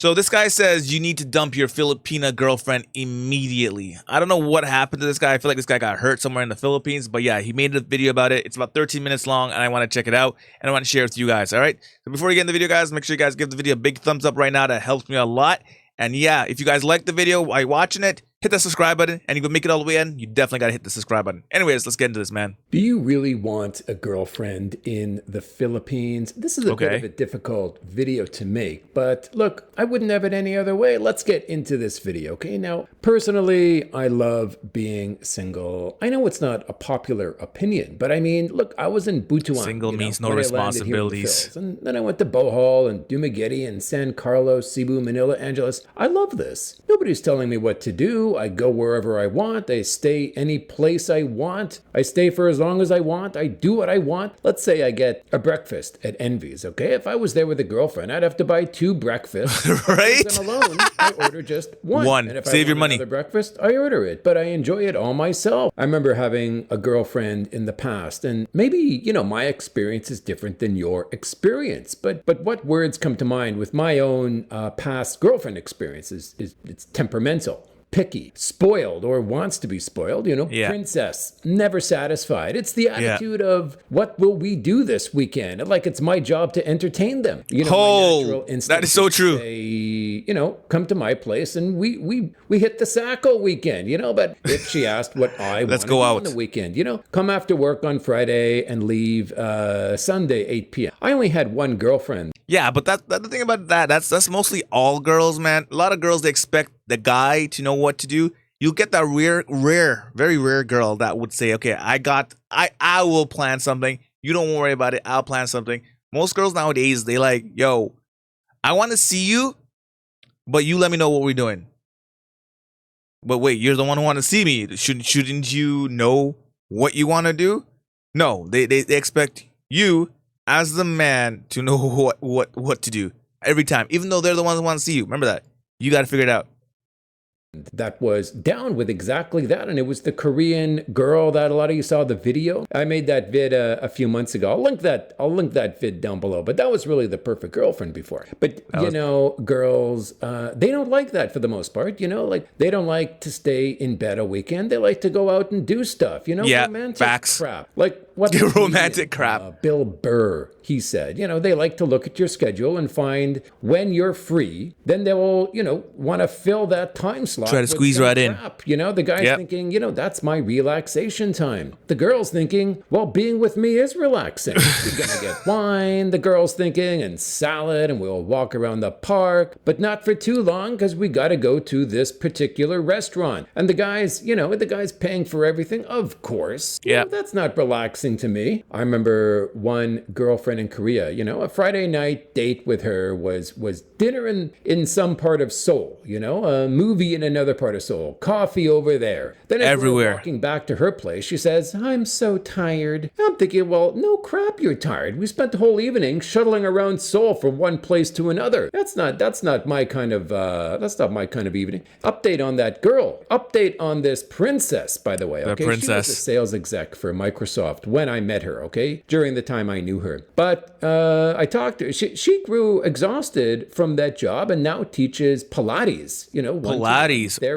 So this guy says you need to dump your Filipina girlfriend immediately. I don't know what happened to this guy. I feel like this guy got hurt somewhere in the Philippines. But yeah, he made a video about it. It's about 13 minutes long, and I want to check it out. And I want to share it with you guys, all right? So before you get in the video, guys, make sure you guys give the video a big thumbs up right now. That helps me a lot. And yeah, if you guys like the video while you're watching it, hit that subscribe button. And if you make it all the way in, you definitely got to hit the subscribe button. Anyways, let's get into this, man. Do you really want a girlfriend in the Philippines? This is a bit of a difficult video to make, but look, I wouldn't have it any other way. Let's get into this video, okay? Now, personally, I love being single. I know it's not a popular opinion, but I mean, look, I was in Butuan. Single means no responsibilities. And then I went to Bohol and Dumaguete and San Carlos, Cebu, Manila, Angeles. I love this. Nobody's telling me what to do. I go wherever I want. I stay any place I want. I stay for as long as I want. I do what I want. Let's say I get a breakfast at Envy's, okay? If I was there with a girlfriend, I'd have to buy 2 breakfasts. Right? And alone, I order just one. And if Save your money. Another breakfast, I order it, but I enjoy it all myself. I remember having a girlfriend in the past, and maybe, you know, my experience is different than your experience, but what words come to mind with my own past girlfriend experiences is it's temperamental, picky, spoiled, or wants to be spoiled, you know, princess, never satisfied. It's the attitude of, what will we do this weekend? Like it's my job to entertain them. You know, my natural instinct that is so true. Say, you know, come to my place and we hit the sack all weekend, you know, but if she asked what I want to do on the weekend, you know, come after work on Friday and leave Sunday, 8 p.m. I only had one girlfriend. Yeah, but that's the thing about that. That's mostly all girls, man. A lot of girls, they expect the guy to know what to do. You'll get that very rare girl that would say, okay, I will plan something. You don't worry about it. I'll plan something. Most girls nowadays, they like, yo, I want to see you, but you let me know what we're doing. But wait, you're the one who want to see me. Shouldn't you know what you want to do? No, they expect you as the man to know what to do every time, even though they're the ones who want to see you. Remember that. You got to figure it out. That was down with exactly that, and it was the Korean girl that a lot of you saw the video. I made that vid a few months ago. I'll link that vid down below. But that was really the perfect girlfriend before. But you know, girls, they don't like that for the most part. You know, like they don't like to stay in bed a weekend. They like to go out and do stuff. You know, romantic crap. Like what? Romantic crap. Bill Burr, he said. You know, they like to look at your schedule and find when you're free. Then they will, you know, want to fill that time slot. Try to squeeze right in. You know, the guy's thinking, you know, that's my relaxation time. The girl's thinking, well, being with me is relaxing. We're going to get wine, the girl's thinking, and salad, and we'll walk around the park, but not for too long because we got to go to this particular restaurant. And the guy's, you know, the guy's paying for everything, of course. Yeah. You know, that's not relaxing to me. I remember one girlfriend in Korea, you know, a Friday night date with her was dinner in some part of Seoul, you know, a movie in another part of Seoul, coffee over there. Then as we're walking back to her place, she says, I'm so tired. I'm thinking, well, no crap, you're tired. We spent the whole evening shuttling around Seoul from one place to another. That's not my kind of evening. Update on that girl. Update on this princess, by the way. Okay, she was a sales exec for Microsoft when I met her. Okay, during the time I knew her. But I talked to her. She grew exhausted from that job and now teaches Pilates. You know, Pilates.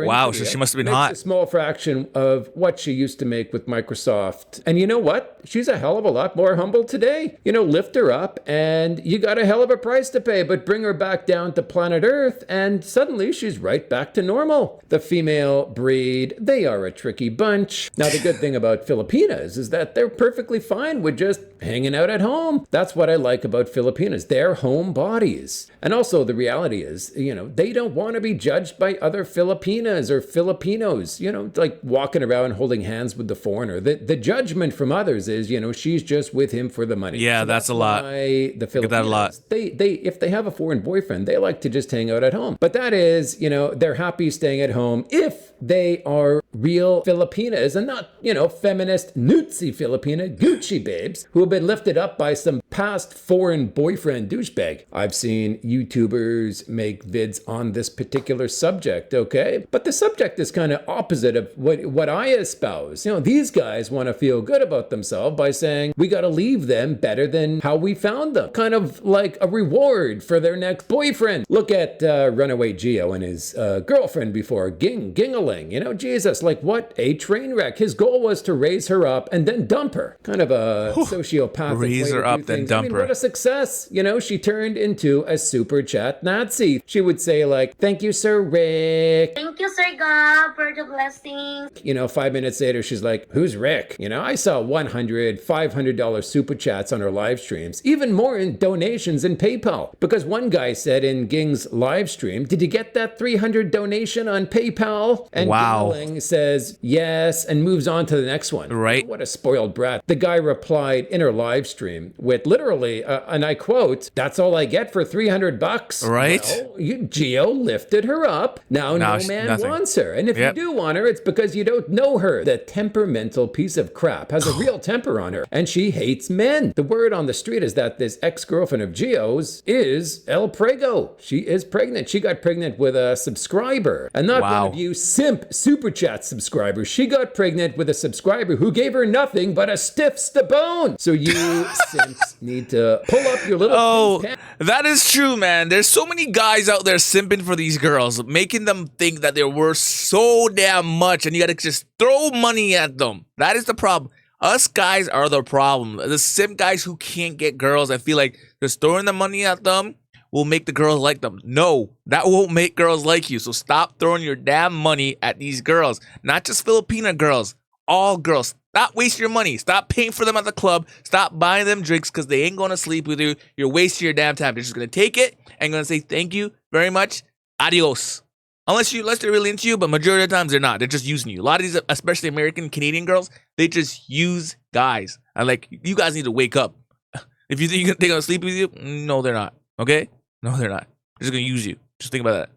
Wow, so she must have been hot. A small fraction of what she used to make with Microsoft. And you know what? She's a hell of a lot more humble today. You know, lift her up and you got a hell of a price to pay, but bring her back down to planet Earth and suddenly she's right back to normal. The female breed, they are a tricky bunch. Now, the good thing about Filipinas is that they're perfectly fine with just hanging out at home. That's what I like about Filipinas. They're homebodies. And also the reality is, you know, they don't want to be judged by other Filipinas or Filipinos, you know, like walking around holding hands with the foreigner. The judgment from others is, you know, she's just with him for the money. Yeah, so that's a lot. The Filipinos, they if they have a foreign boyfriend, they like to just hang out at home. But that is, you know, they're happy staying at home if they are real Filipinas and not, you know, feminist, nutzy Filipinas Gucci babes who have been lifted up by some past foreign boyfriend douchebag. I've seen YouTubers make vids on this particular subject, okay? But the subject is kind of opposite of what I espouse. These guys want to feel good about themselves by saying, we got to leave them better than how we found them. Kind of like a reward for their next boyfriend. Look at runaway Gio and his girlfriend before, Gingaling. Jesus, like what a train wreck. His goal was to raise her up and then dump her. Kind of a sociopathic Raise way her to up, do then things. dump her. What a success. She turned into a super chat Nazi. She would say like, thank you, Sir Rick. Thank you, Sir God, for the blessings. 5 minutes later, she's like, who's Rick? I saw $100, $500 super chats on her live streams, even more in donations in PayPal. Because one guy said in Ging's live stream, did you get that $300 donation on PayPal? And Wow. Gingaling says yes and moves on to the next one. Right. What a spoiled brat. The guy replied in her live stream with literally, and I quote, that's all I get for $300. Right. Well, Gio lifted her up. Now no man nothing. wants her. And if Yep. you do want her, it's because you don't know her. The temperamental piece of crap has a real temper on her, and she hates men. The word on the street is that this ex-girlfriend of Gio's is El Prego. She is pregnant. She got pregnant with a subscriber, and not Wow. one of you simp super chat subscribers. She got pregnant with a subscriber who gave her nothing but a stiff stabone. So you simps need to pull up your little Oh, pants. that is true, man. There's so many guys out there simping for these girls, making them think that they're worth so damn much, and you gotta just throw money at them. That is the problem. Us guys are the problem. The simp guys who can't get girls, I feel like just throwing the money at them will make the girls like them. No, that won't make girls like you. So stop throwing your damn money at these girls. Not just Filipina girls, all girls. Stop wasting your money. Stop paying for them at the club. Stop buying them drinks because they ain't going to sleep with you. You're wasting your damn time. They're just going to take it and going to say thank you very much. Adios. Unless they're really into you, but majority of the times they're not. They're just using you. A lot of these, especially American, Canadian girls, they just use guys. And like, you guys need to wake up. If you think they're going to sleep with you, no, they're not. Okay? No, they're not. They're just going to use you. Just think about that.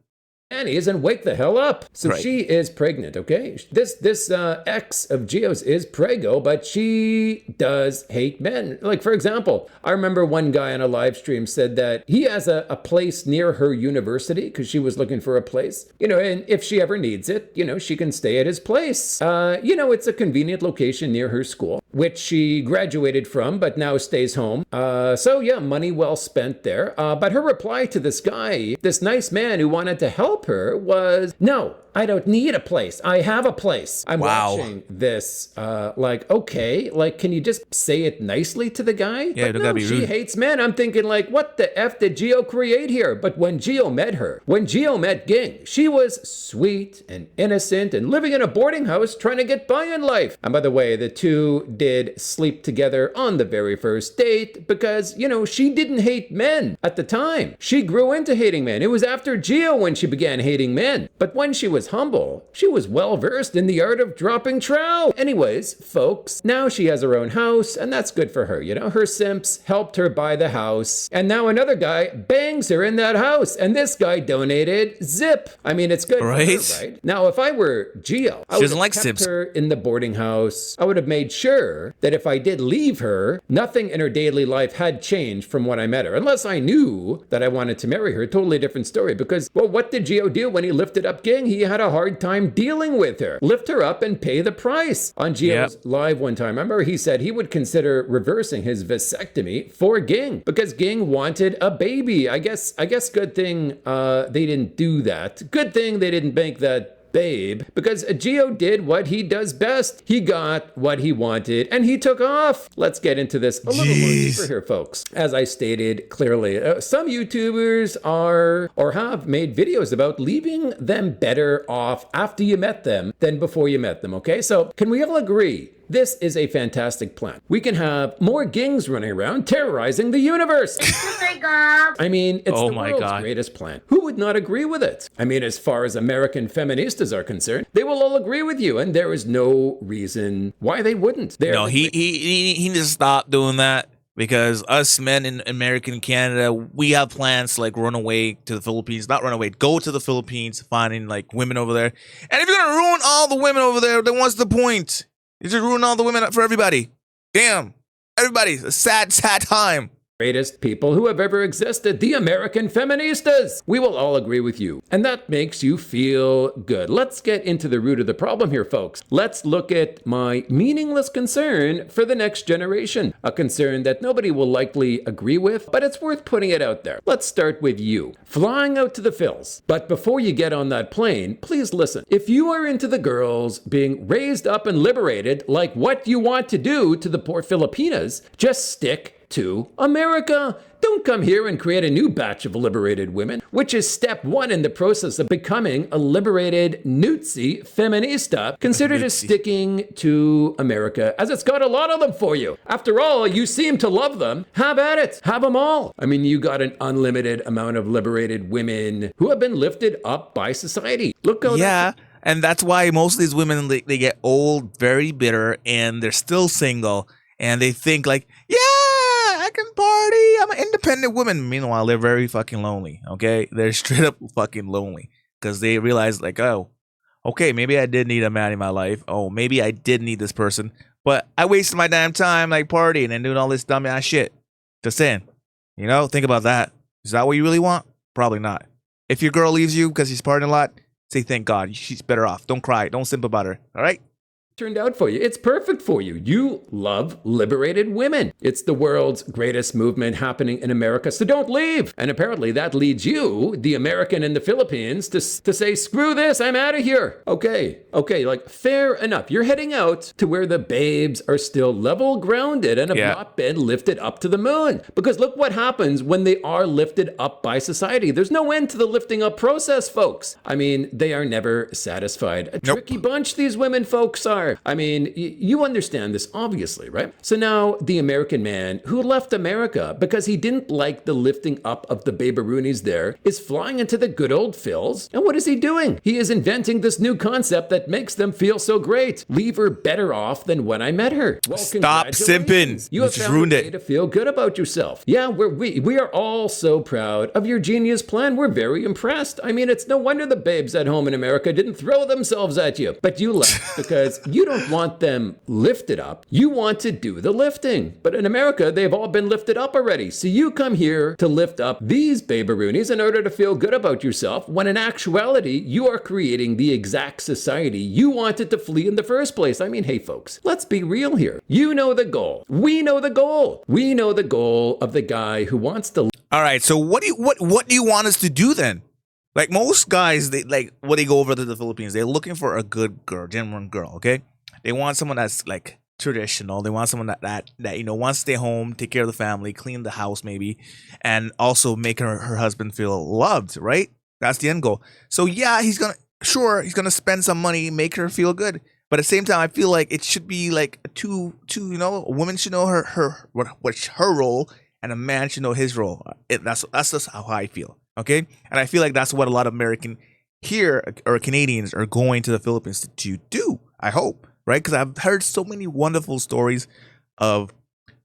Panties and wake the hell up. So Right. she is pregnant, okay? This ex of Gio's is prego, but she does hate men. Like, for example, I remember one guy on a live stream said that he has a place near her university because she was looking for a place. And if she ever needs it, she can stay at his place. It's a convenient location near her school, which she graduated from, but now stays home. So yeah, money well spent there. But her reply to this guy, this nice man who wanted to help her, was, no, I don't need a place. I have a place. I'm Wow. watching this, okay, can you just say it nicely to the guy? Yeah, But don't no, gotta be she rude. hates men. I'm thinking what the F did Gio create here? But when Gio met Ging, she was sweet and innocent and living in a boarding house trying to get by in life. And by the way, the two did sleep together on the very first date because, she didn't hate men at the time. She grew into hating men. It was after Gio when she began hating men. But when she was humble, she was well versed in the art of dropping trow. Anyways, folks, now she has her own house, and that's good for her. Her simps helped her buy the house, and now another guy bangs her in that house, and this guy donated zip. I mean, it's good Right. for her, right? Now, if I were Gio, I would doesn't have like kept simps. her in the boarding house. I would have made sure that if I did leave her, nothing in her daily life had changed from when I met her, unless I knew that I wanted to marry her. Totally different story, because, well, what did Gio do when he lifted up Ging? He had a hard time dealing with her. Lift her up and pay the price. On Gio's live one time, remember he said he would consider reversing his vasectomy for Ging because Ging wanted a baby. I guess good thing they didn't do that. Good thing they didn't make that babe, because Gio did what he does best. He got what he wanted and he took off. Let's get into this a little more deeper here, folks. As I stated clearly, some YouTubers are or have made videos about leaving them better off after you met them than before you met them, okay? So can we all agree this is a fantastic plan? We can have more Gings running around terrorizing the universe. Sir God. I mean, it's Oh the my world's God. greatest plan. Who would not agree with it? I mean, as far as American feminists are concerned, they will all agree with you, and there is no reason why they wouldn't. No, he needs to stop doing that because us men in America and Canada, we have plans to like run away to the Philippines. Not run away, go to the Philippines, finding like women over there. And if you're gonna ruin all the women over there, then what's the point? You just ruin all the women for everybody. Damn. Everybody's a sad, sad time. Greatest people who have ever existed, the American Feminists. We will all agree with you. And that makes you feel good. Let's get into the root of the problem here, folks. Let's look at my meaningless concern for the next generation. A concern that nobody will likely agree with, but it's worth putting it out there. Let's start with you. Flying out to the Phils. But before you get on that plane, please listen. If you are into the girls being raised up and liberated, like what you want to do to the poor Filipinas, just stick to America. Don't come here and create a new batch of liberated women, which is step one in the process of becoming a liberated Nutsi feminista. Consider just sticking to America, as it's got a lot of them for you. After all, you seem to love them. Have at it. Have them all. I mean, you got an unlimited amount of liberated women who have been lifted up by society. Look how and that's why most of these women, they get old, very bitter, and they're still single, and they think like, yeah, I can party. I'm an independent woman. Meanwhile, they're very fucking lonely. Okay, they're straight up fucking lonely because they realize like, oh, okay, maybe I did need a man in my life. Oh, maybe I did need this person, but I wasted my damn time like partying and doing all this dumb ass shit. Just saying, think about that. Is that what you really want? Probably not. If your girl leaves you because she's partying a lot, say thank God. She's better off. Don't cry. Don't simp about her. All right. Turned out for you. It's perfect for you. You love liberated women. It's the world's greatest movement happening in America, so don't leave. And apparently that leads you, the American in the Philippines, to say, screw this, I'm out of here. Okay, like fair enough. You're heading out to where the babes are still level grounded and have not been lifted up to the moon. Because look what happens when they are lifted up by society. There's no end to the lifting up process, folks. I mean, they are never satisfied. A tricky bunch these women folks are. I mean, you understand this, obviously, right? So now the American man who left America because he didn't like the lifting up of the babaroonies there is flying into the good old Phils. And what is he doing? He is inventing this new concept that makes them feel so great. Leave her better off than when I met her. Well, stop simping. You have just found ruined a way to feel good about yourself. Yeah, we are all so proud of your genius plan. We're very impressed. I mean, it's no wonder the babes at home in America didn't throw themselves at you. But you left because you don't want them lifted up. You want to do the lifting. But in America, they've all been lifted up already. So you come here to lift up these babaroonies in order to feel good about yourself, when in actuality, you are creating the exact society you wanted to flee in the first place. I mean, hey folks, let's be real here. You know the goal. We know the goal. We know the goal of the guy who wants to. All right. So what do you want us to do then? Like most guys, they when they go over to the Philippines, they're looking for a good girl, genuine girl. Okay. They want someone that's like traditional. They want someone that wants to stay home, take care of the family, clean the house maybe, and also make her husband feel loved, right? That's the end goal. So yeah, he's gonna spend some money, make her feel good. But at the same time, I feel like it should be like a woman should know what's her role, and a man should know his role. That's just how I feel. Okay? And I feel like that's what a lot of American here or Canadians are going to the Philippines to do, I hope. Right? Because I've heard so many wonderful stories of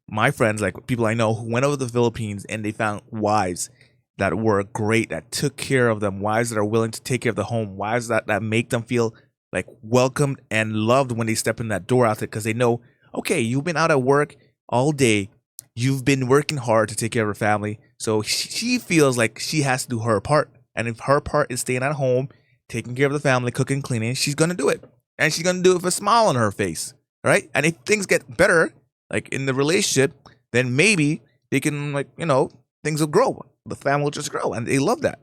my friends, like people I know who went over to the Philippines and they found wives that were great, that took care of them, wives that are willing to take care of the home, wives that make them feel like welcomed and loved when they step in that door out there, because they know, okay, you've been out at work all day, you've been working hard to take care of her family, so she feels like she has to do her part. And if her part is staying at home, taking care of the family, cooking, cleaning, she's going to do it. And she's going to do it with a smile on her face, right? And if things get better, like in the relationship, then maybe they can, things will grow. The family will just grow, and they love that.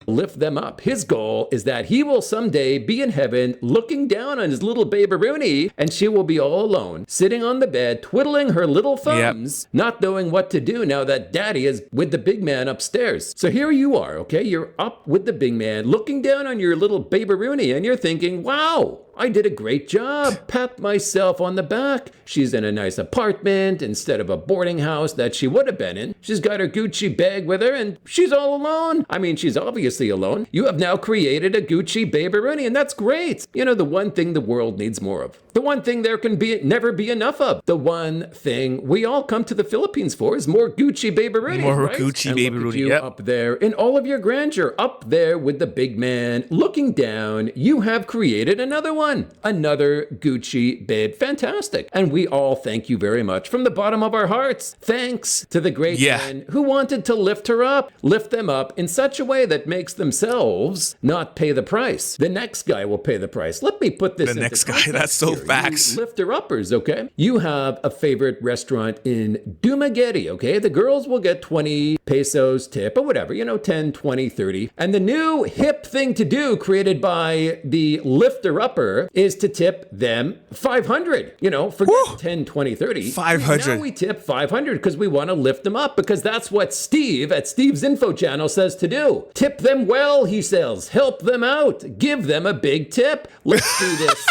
Lift them up. His goal is that he will someday be in heaven looking down on his little babaroony, and she will be all alone, sitting on the bed, twiddling her little thumbs, not knowing what to do now that daddy is with the big man upstairs. So here you are, okay? You're up with the big man, looking down on your little babaroony, and you're thinking, wow, I did a great job. Pat myself on the back. She's in a nice apartment instead of a boarding house that she would have been in. She's got her Gucci bag with her and she's all alone. I mean, she's obviously alone. You have now created a Gucci babaroony, and that's great. The one thing the world needs more of. The one thing there can never be enough of. The one thing we all come to the Philippines for is more Gucci babaroony. More right? Gucci and babaroony. Look at you up there in all of your grandeur, up there with the big man, looking down. You have created another one. one. Another Gucci babe. Fantastic. And we all thank you very much from the bottom of our hearts. Thanks to the great men who wanted to lift her up, lift them up in such a way that makes themselves not pay the price. The next guy will pay the price. Let me put this The next guy, that's so here. facts. You lifter-uppers, okay? You have a favorite restaurant in Dumaguete, okay? The girls will get 20 pesos tip or whatever, 10, 20, 30. And the new hip thing to do created by the lifter-upper is to tip them 500. Forget 10, 20, 30. 500. Now we tip 500 because we want to lift them up, because that's what Steve at Steve's Info Channel says to do. Tip them well, he says. Help them out. Give them a big tip. Let's do this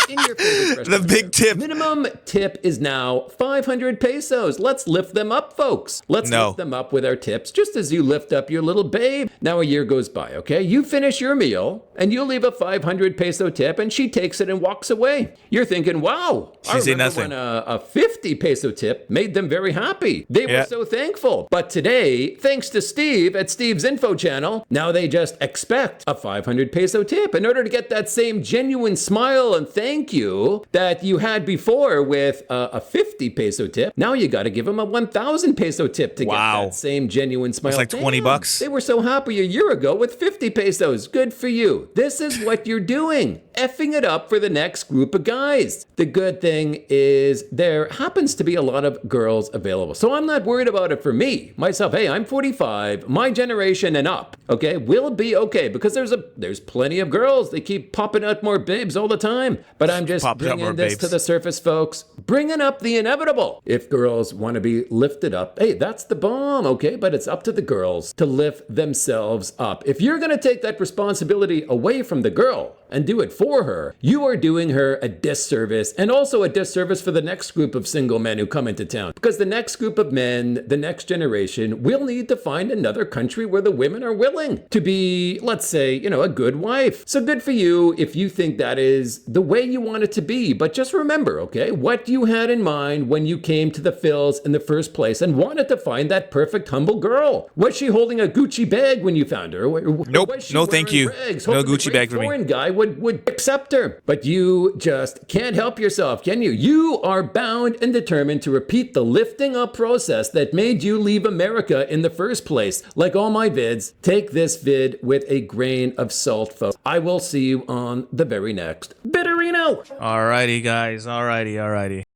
in your favorite restaurant. The big tip. Minimum tip is now 500 pesos. Let's lift them up, folks. Let's lift them up with our tips, just as you lift up your little babe. Now a year goes by, okay? You finish your meal, and you leave a 500 peso tip, and she takes it and walks away. You're thinking, wow, I remember when a 50 peso tip made them very happy. They were so thankful. But today, thanks to Steve at Steve's Info Channel, now they just expect a 500 peso tip in order to get that same genuine smile and thank you that you had before with a 50 peso tip. Now you got to give them a 1,000 peso tip to get that same genuine smile. It's like 20 bucks. They were so happy a year ago with 50 pesos. Good for you. This is what you're doing. Effing it up for the next group of guys. The good thing is there happens to be a lot of girls available. So I'm not worried about it for me, myself. Hey, I'm 45, my generation and up, okay, will be okay, because there's plenty of girls. They keep popping out more babes all the time. But I'm just bringing this to the surface, folks. Bringing up the inevitable. If girls want to be lifted up, hey, that's the bomb, okay? But it's up to the girls to lift themselves up. If you're going to take that responsibility away from the girl and do it for her, you are doing her a disservice, and also a disservice for the next group of single men who come into town. Because the next group of men, the next generation, will need to find another country where the women are willing to be, let's say, a good wife. So good for you if you think that is the way you want it to be. But just remember, okay, what you had in mind when you came to the Phils in the first place and wanted to find that perfect humble girl. Was she holding a Gucci bag when you found her? Nope. No, thank you. No Gucci bag for me. Foreign guy would accept her. But you just can't help yourself, can you? You are bound and determined to repeat the lifting up process that made you leave America in the first place. Like all my vids, take this vid with a grain of salt, folks. I will see you on the very next Bitterino. Alrighty, guys. Alrighty.